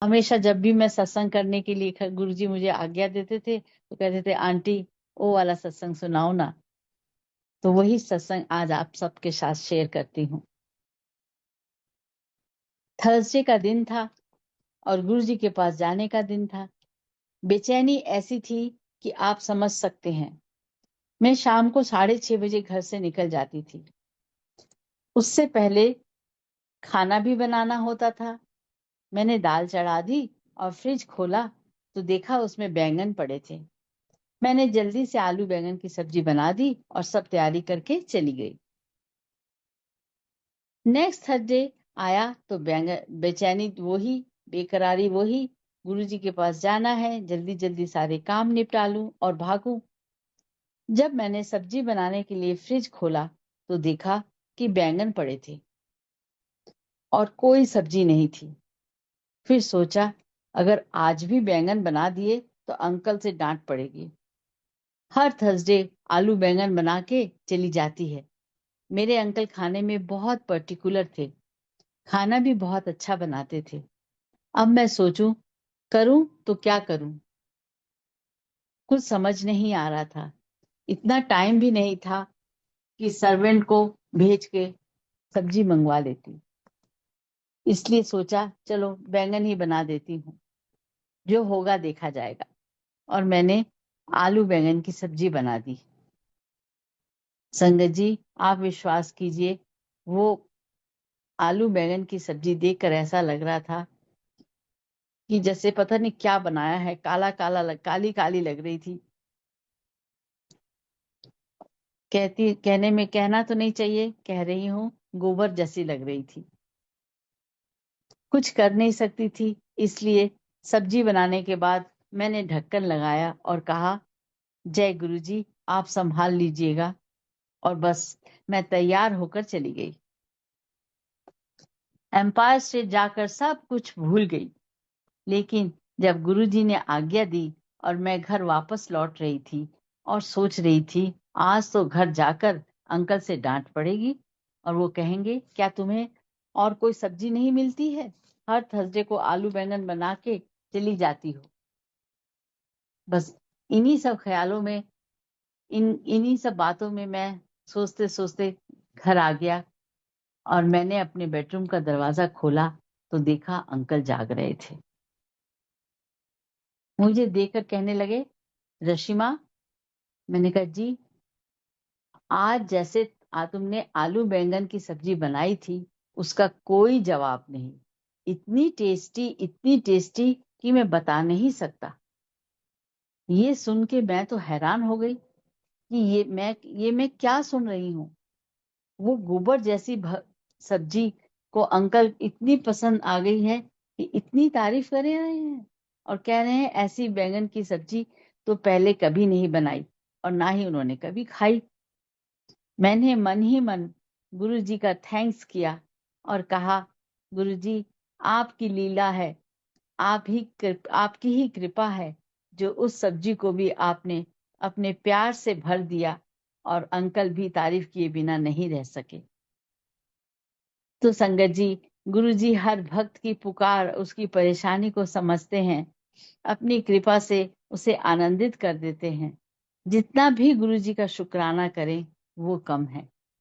हमेशा जब भी मैं सत्संग करने के लिए गुरुजी मुझे आज्ञा देते थे तो कहते थे आंटी वो वाला सत्संग सुनाओ ना। तो वही सत्संग आज आप सबके साथ शेयर करती हूँ। थर्सडे का दिन था और गुरुजी के पास जाने का दिन था। बेचैनी ऐसी थी कि आप समझ सकते हैं। मैं शाम को 6:30 बजे घर से निकल जाती थी। उससे पहले खाना भी बनाना होता था। मैंने दाल चढ़ा दी और फ्रिज खोला तो देखा उसमें बैंगन पड़े थे। मैंने जल्दी से आलू बैंगन की सब्जी बना दी और सब तैयारी करके चली गई। नेक्स्ट थर्सडे आया तो बेचैनी वही, बेकरारी वही। गुरुजी के पास जाना है, जल्दी जल्दी सारे काम निपटा लूं और भागूं। जब मैंने सब्जी बनाने के लिए फ्रिज खोला तो देखा कि बैंगन पड़े थे और कोई सब्जी नहीं थी। फिर सोचा अगर आज भी बैंगन बना दिए तो अंकल से डांट पड़ेगी। हर थर्सडे आलू बैंगन बना के चली जाती है। मेरे अंकल खाने में बहुत पर्टिकुलर थे, खाना भी बहुत अच्छा बनाते थे। अब मैं सोचूं करूं तो क्या करूं, कुछ समझ नहीं आ रहा था। इतना टाइम भी नहीं था कि सर्वेंट को भेज के सब्जी मंगवा लेती। इसलिए सोचा चलो बैंगन ही बना देती हूँ, जो होगा देखा जाएगा। और मैंने आलू बैंगन की सब्जी बना दी। संगत जी आप विश्वास कीजिए, वो आलू बैंगन की सब्जी देखकर ऐसा लग रहा था कि जैसे पता नहीं क्या बनाया है, काला काला काली काली लग रही थी। कहने में कहना तो नहीं चाहिए, कह रही हूँ गोबर जैसी लग रही थी। कुछ कर नहीं सकती थी, इसलिए सब्जी बनाने के बाद मैंने ढक्कन लगाया और कहा जय गुरुजी आप संभाल लीजिएगा। और बस मैं तैयार होकर चली गई। एम्पायर स्टेट जाकर सब कुछ भूल गई। लेकिन जब गुरुजी ने आज्ञा दी और मैं घर वापस लौट रही थी और सोच रही थी आज तो घर जाकर अंकल से डांट पड़ेगी और वो कहेंगे क्या तुम्हें और कोई सब्जी नहीं मिलती है, हर थर्सडे को आलू बैंगन बना के चली जाती हो। बस इन्हीं सब ख्यालों में, इन्हीं सब बातों में मैं सोचते सोचते घर आ गया और मैंने अपने बेडरूम का दरवाजा खोला तो देखा अंकल जाग रहे थे। मुझे देखकर कहने लगे रशिमा। मैंने कहा जी। आज जैसे तुमने आलू बैंगन की सब्जी बनाई थी उसका कोई जवाब नहीं। इतनी टेस्टी कि मैं बता नहीं सकता। ये सुन के मैं तो हैरान हो गई कि ये मैं क्या सुन रही हूँ। वो गोबर जैसी सब्जी को अंकल इतनी पसंद आ गई है कि इतनी तारीफ कर रहे हैं और कह रहे हैं ऐसी बैंगन की सब्जी तो पहले कभी नहीं बनाई और ना ही उन्होंने कभी खाई। मैंने मन ही मन गुरुजी का थैंक्स किया और कहा गुरुजी आपकी लीला है, आपकी ही कृपा है जो उस सब्जी को भी आपने अपने प्यार से भर दिया और अंकल भी तारीफ किए बिना नहीं रह सके। तो संगत जी गुरुजी हर भक्त की पुकार, उसकी परेशानी को समझते हैं, अपनी कृपा से उसे आनंदित कर देते हैं। जितना भी गुरुजी का शुक्राना करें वो कम है।